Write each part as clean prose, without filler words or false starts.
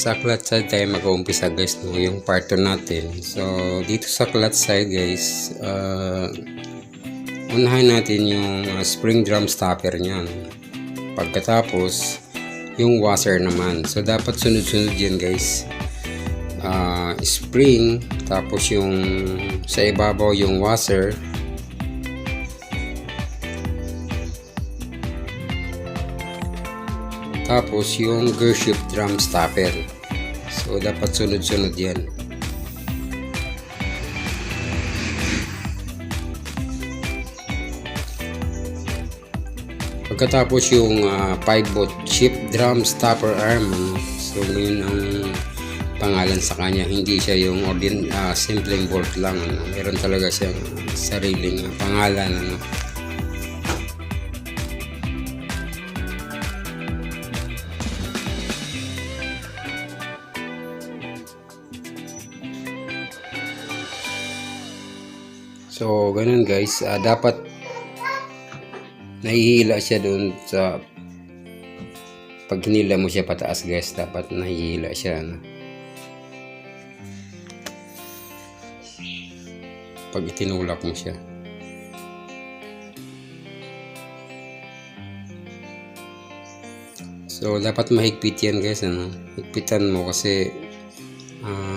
sa clutch side tayo mag-uumpisa guys, no, yung part 2 natin. So dito sa clutch side guys, unahin natin yung spring drum stopper niyan. Pagkatapos yung washer naman. So dapat sunod-sunod yan guys. Spring, tapos yung sa ibabaw yung washer, tapos yung gear shift drum stopper. So dapat sunod-sunod yan. Pagkatapos yung 5-volt shift drum stopper arm, so yun ang pangalan sa kanya. Hindi siya yung simpleng bolt lang, meron talaga siyang sariling pangalan, So ganun guys, dapat nahihila siya doon sa pag hinila mo siya pataas guys, dapat nahihila siya, pag itinulak mo siya. So dapat mahigpit yan guys, higpitan mo kasi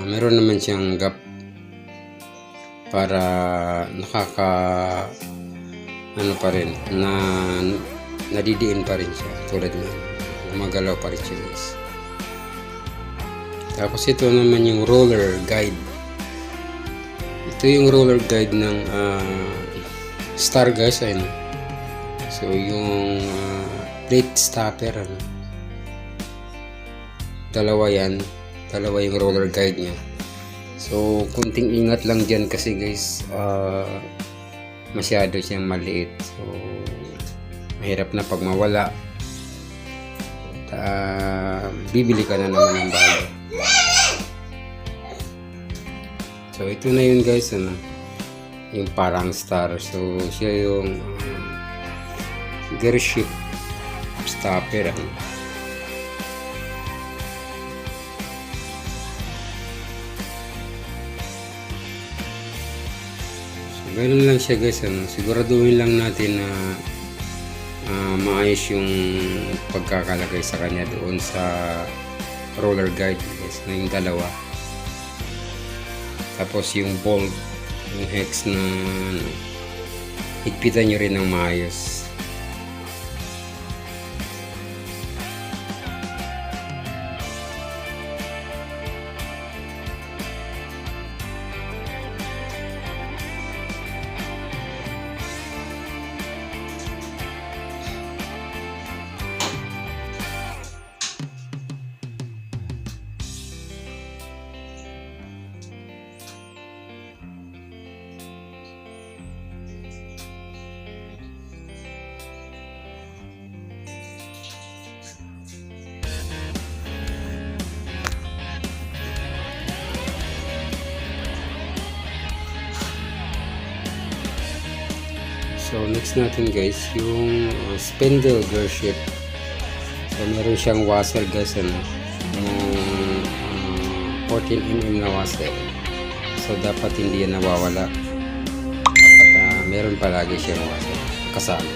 meron naman siyang gap para pa rin na nadidiin pa rin siya, tulad na gumagalaw pa rin siya guys. Tapos ito naman yung roller guide. Ito yung roller guide ng Star guys, so yung plate stopper, dalawa yung roller guide niya. So kunting ingat lang dyan kasi guys, masyado siyang maliit, so mahirap na pag mawala, bibili ka na naman ng bago. So ito na yun guys, yung parang Star. So siya yung gear shift stopper, ganun lang siya guys, siguraduhin lang natin na maayos yung pagkakalagay sa kanya doon sa roller guide guys, na yung dalawa. Tapos yung bolt, yung hex na higpitan nyo rin ng maayos. So next natin guys, yung spindle gear shift. So meron siyang washer guys, yung 14mm na washer. So dapat hindi yan nawawala, dapat meron palagi siyang washer kasama.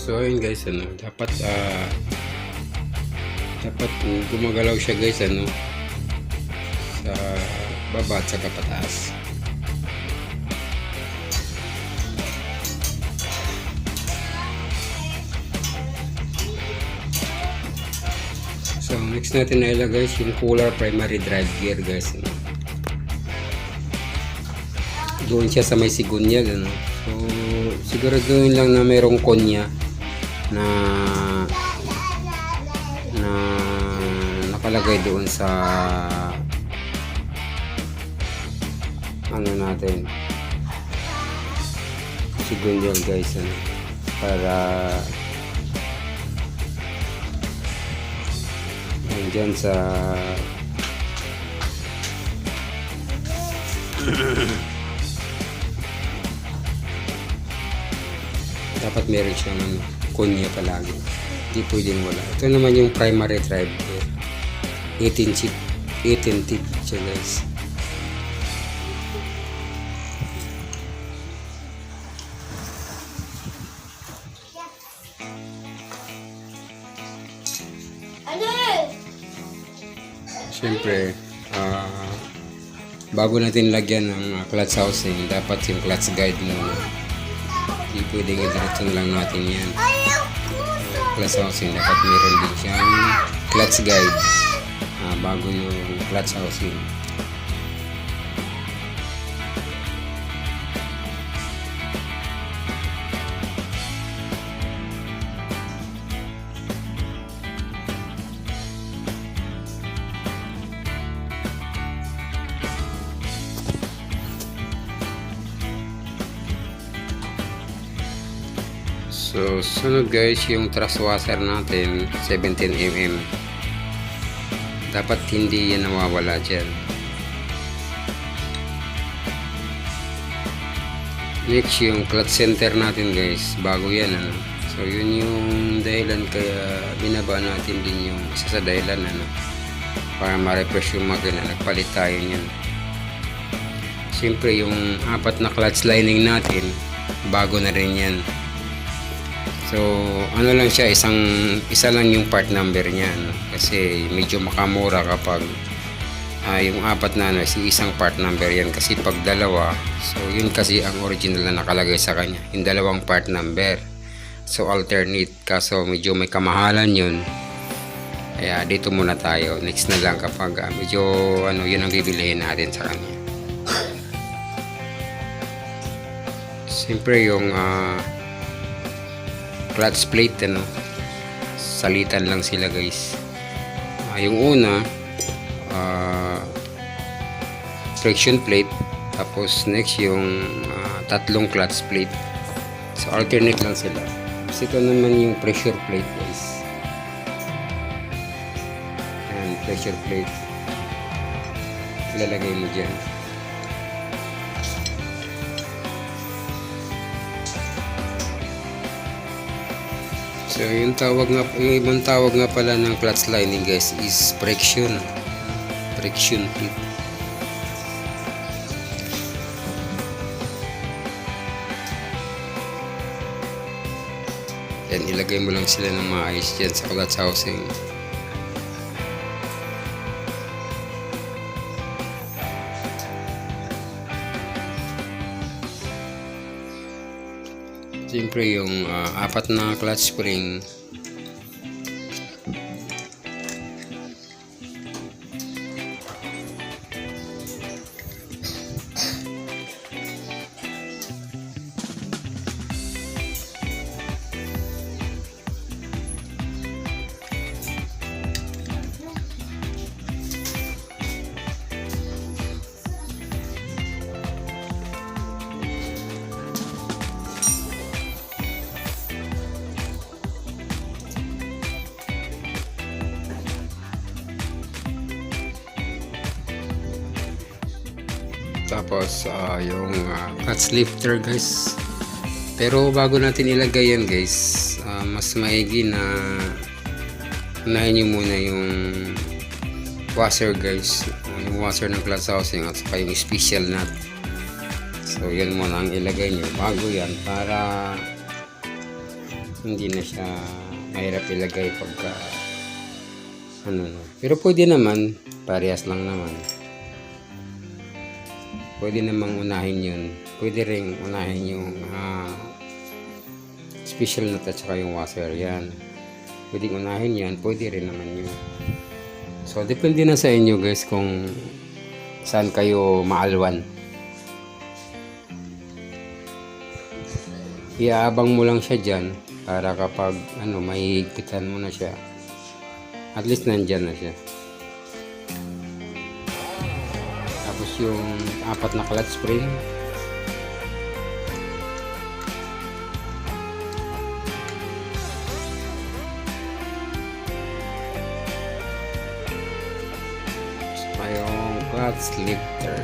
So ayun guys, dapat gumagalaw siya guys, sa baba at sa pataas. So next natin na ilagay yung cooler primary drive gear guys, doon siya sa may sigunya, so siguraduhin lang na mayroong konya na na nakalagay doon sa ano natin, sigundol guys, ano, para dyan sa dapat meron siyang kunya palagi, hindi pwedeng wala. Ito naman yung primary drive, 18 tip siya guys. Siyempre, bago natin lagyan ng clutch housing, dapat yung clutch guide muna. Hindi pwedeng i-diretso lang natin yan. Clutch housing, dapat meron din siyang clutch guide bago yung clutch housing. So, sunod guys, yung thrust washer natin, 17mm. Dapat hindi yan nawawala dyan. Next, yung clutch center natin guys, bago yan, ano. So, yun yung dahilan kaya binaba natin din yung isa sa dahilan, ano, para ma-refresh yung makina. Nagpalit tayo niyan. Siyempre, yung 4 na clutch lining natin, bago na rin yan. So, ano lang siya, isa lang yung part number niya, no? Kasi medyo makamura kapag yung 4 na isang part number yan, kasi pag dalawa, so yun kasi ang original na nakalagay sa kanya, yung dalawang part number. So, alternate, kaso medyo may kamahalan yun. Kaya dito muna tayo, next na lang kapag medyo yun ang bibilihin natin sa kanya. Siyempre yung clutch plate, salitan lang sila guys. Yung una, friction plate, tapos next yung tatlong clutch plate. So alternate lang sila. Tapos ito naman yung pressure plate guys. Ayan, pressure plate, ilalagay mo dyan. So yung ibang tawag nga pala ng clutch lining guys is friction plate. Yan, ilagay mo lang sila ng maayos dyan sa clutch housing. Siyempre yung 4 na clutch spring, tapos yung clutch lifter guys. Pero bago natin ilagay yan guys, mas maigi na unahin nyo muna yung washer guys, yung washer ng clutch housing at saka yung special nut. So yan muna ang ilagay nyo bago yan, para hindi na siya mahirap ilagay pagka pero pwede naman, parehas lang naman. Pwede namang unahin yun. Pwede ring unahin yung special nut at saka yung washer. Yan. Pwede unahin yan. Pwede rin naman yun. So, depende na sa inyo guys kung saan kayo maalwan. Iaabang mo lang siya dyan para kapag ano, mahihigpitan mo na siya, at least nandyan na siya. Tapos yung 4 na clutch spring, yung clutch lifter,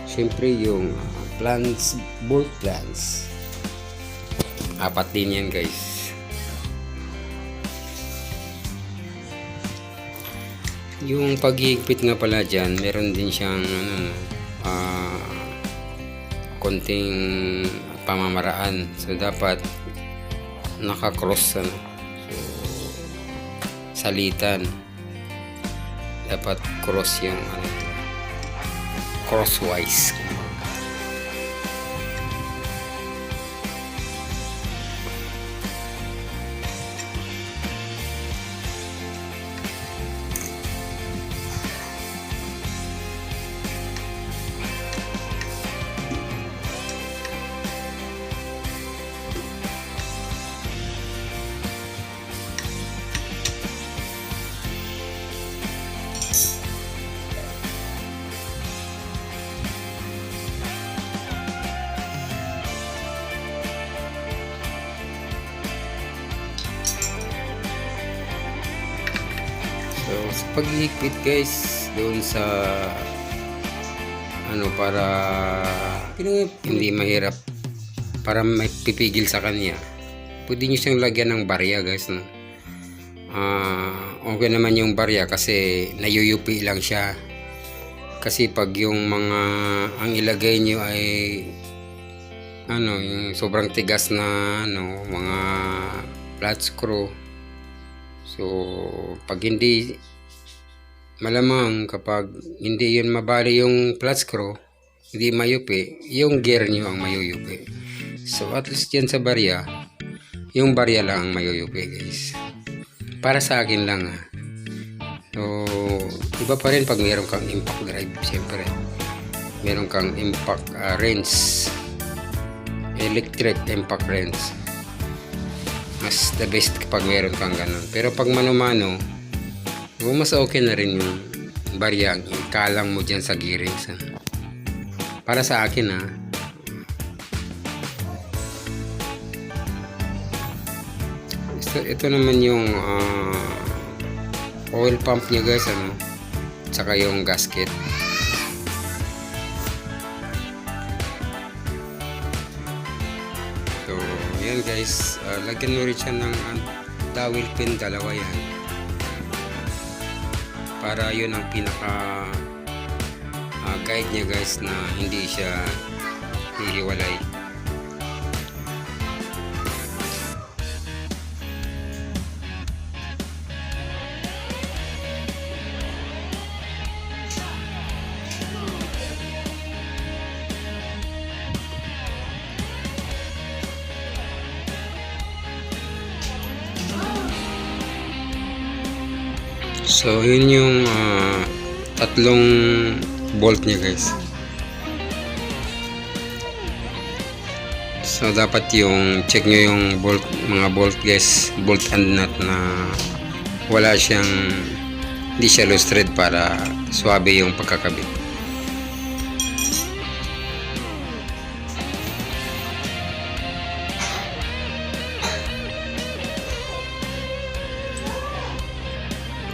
syempre yung bolt plans, 4 din yan guys. Yung paghihigpit nga pala dyan, meron din siyang konting pamamaraan, so dapat naka-cross so, salitan dapat cross yung crosswise. So sa paghihigpit guys, doon sa para hindi mahirap, para may pipigil sa kanya, pwede nyo siyang lagyan ng barya guys, no? Okay naman yung barya kasi nayuyupi lang siya. Kasi pag yung mga ang ilagay nyo ay yung sobrang tigas na mga flat screw, so pag hindi, malamang kapag hindi yun mabali yung flat screw, hindi mayupi, yung gear nyo ang mayuyupi. So at least yan sa barya, yung barya lang ang mayuyupi guys, para sa akin lang So iba pa rin pag meron kang impact drive, siyempre meron kang impact wrench, electric impact wrench, mas the best kapag meron kang ganun. Pero pag mano-mano, mas okay na rin yung barya, ikalang mo dyan sa gearings. Para sa akin ito naman yung oil pump niya guys, tsaka yung gasket. So yan guys, lagyan mo rin siya ng dowel pin, 2 yan, para yun ang pinaka guide niya guys, na hindi siya hihiwalay. So yun yung 3 bolt niya guys. So dapat yung check nyo yung mga bolt guys, bolt and nut, na hindi siya loose thread, para swabe yung pagkakabit.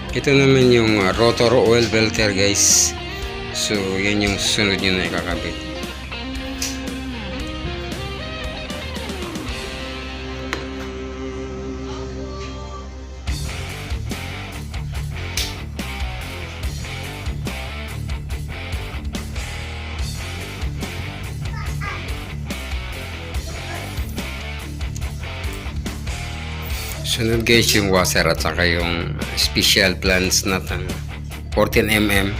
Ito naman yung rotor oil filter guys. So yan yung susunod nyo na ikakabit. Sunod guys yung washer at saka yung special plans natin 14mm.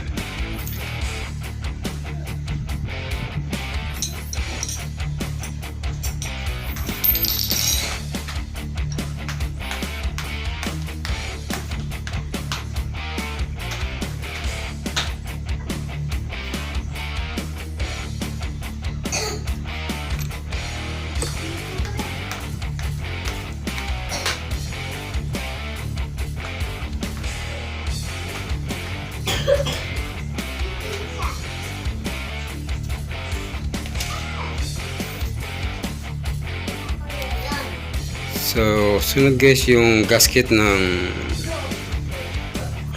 So sunod guys yung gasket ng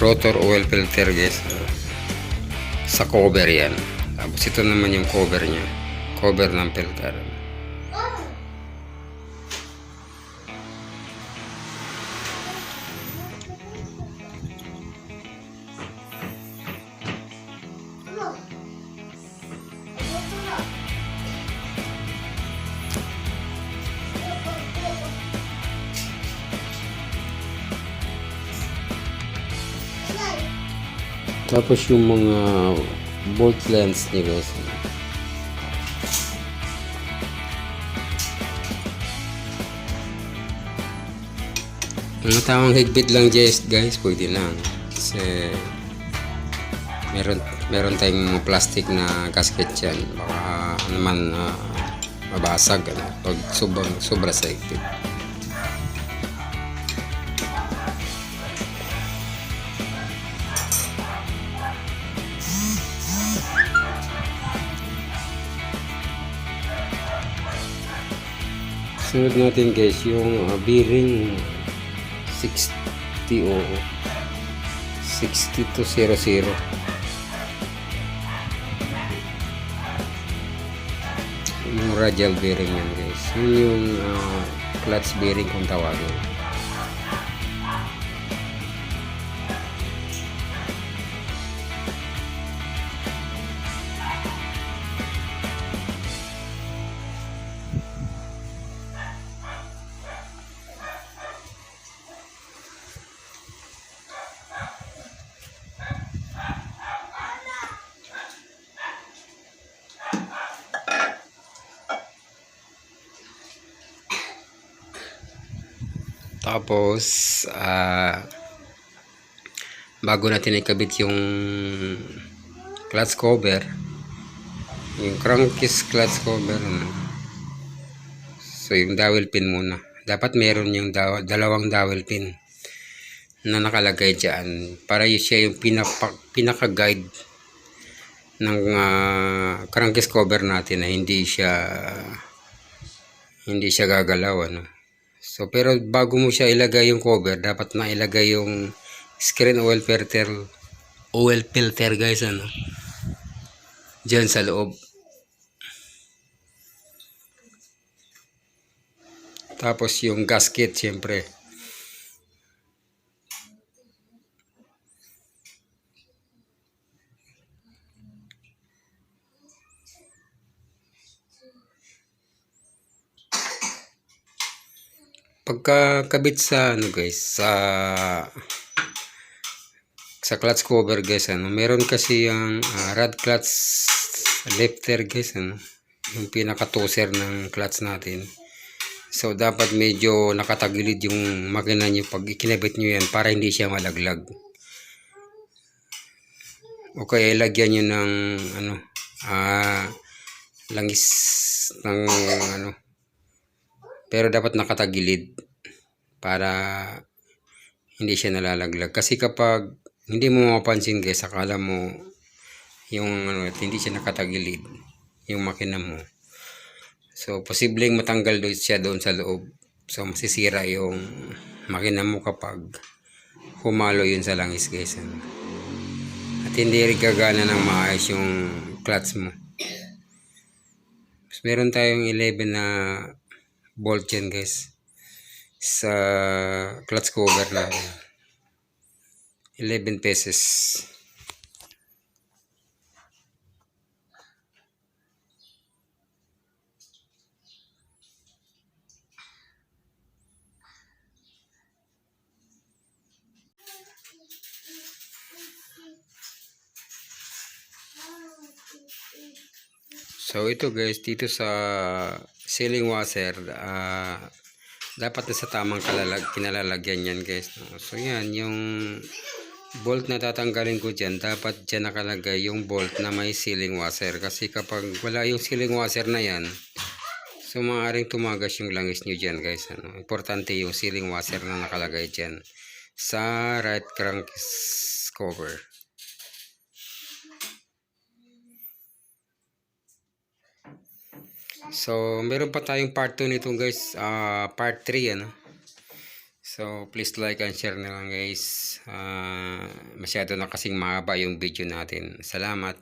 rotor oil filter guys, sa cover yan. Tapos ito naman yung cover nya, cover ng filter. Tapos yung mga bolt lens niya guys, mga tamang higpit lang guys, pwede lang. Kasi meron tayong mga plastic na gasket yan, baka naman mabasag pag sobra sa higpit. Sunod natin guys yung bearing 60 o 6200. Yung radial bearing yan guys, yun yung clutch bearing kung tawagin. Tapos bago natin ikabit yung clutch cover, yung crankcase clutch cover, so yung dowel pin muna, dapat meron yung dalawang dowel pin na nakalagay dyan para siya yung pinaka guide ng crankcase cover natin, na hindi siya gagalaw So pero bago mo siya ilagay yung cover, dapat na ilagay yung screen oil filter guys, dyan sa loob. Tapos yung gasket syempre. Pagkakabit sa guys, sa clutch cover guys, meron kasi yung rod clutch lifter guys, yung pinaka toser ng clutch natin. So dapat medyo nakatagilid yung makina nyo pag ikinabit nyo yan, para hindi siya malaglag. O kaya ilagyan nyo ng langis ng pero dapat nakatagilid para hindi siya nalalaglag. Kasi kapag hindi mo mapansin guys, akala mo yung hindi siya nakatagilid yung makina mo, so posibleng matanggal siya doon sa loob. So masisira yung makina mo kapag humalo yun sa langis guys, at hindi rin gagana ng maayos yung clutch mo. So, meron tayong 11 na bolt yan guys sa clutch cover na 11 pieces. So ito guys, dito sa sealing washer, dapat na sa tamang kinalalagyan yan guys, So yan yung bolt na tatanggalin ko dyan, dapat dyan nakalagay yung bolt na may sealing washer. Kasi kapag wala yung sealing washer na yan, so maaaring tumagas yung langis nyo dyan guys, Importante yung sealing washer na nakalagay dyan sa right crankcase cover. So meron pa tayong part 2 nito guys, part 3 So, please like and share na lang guys. Masyado na kasing mahaba yung video natin. Salamat.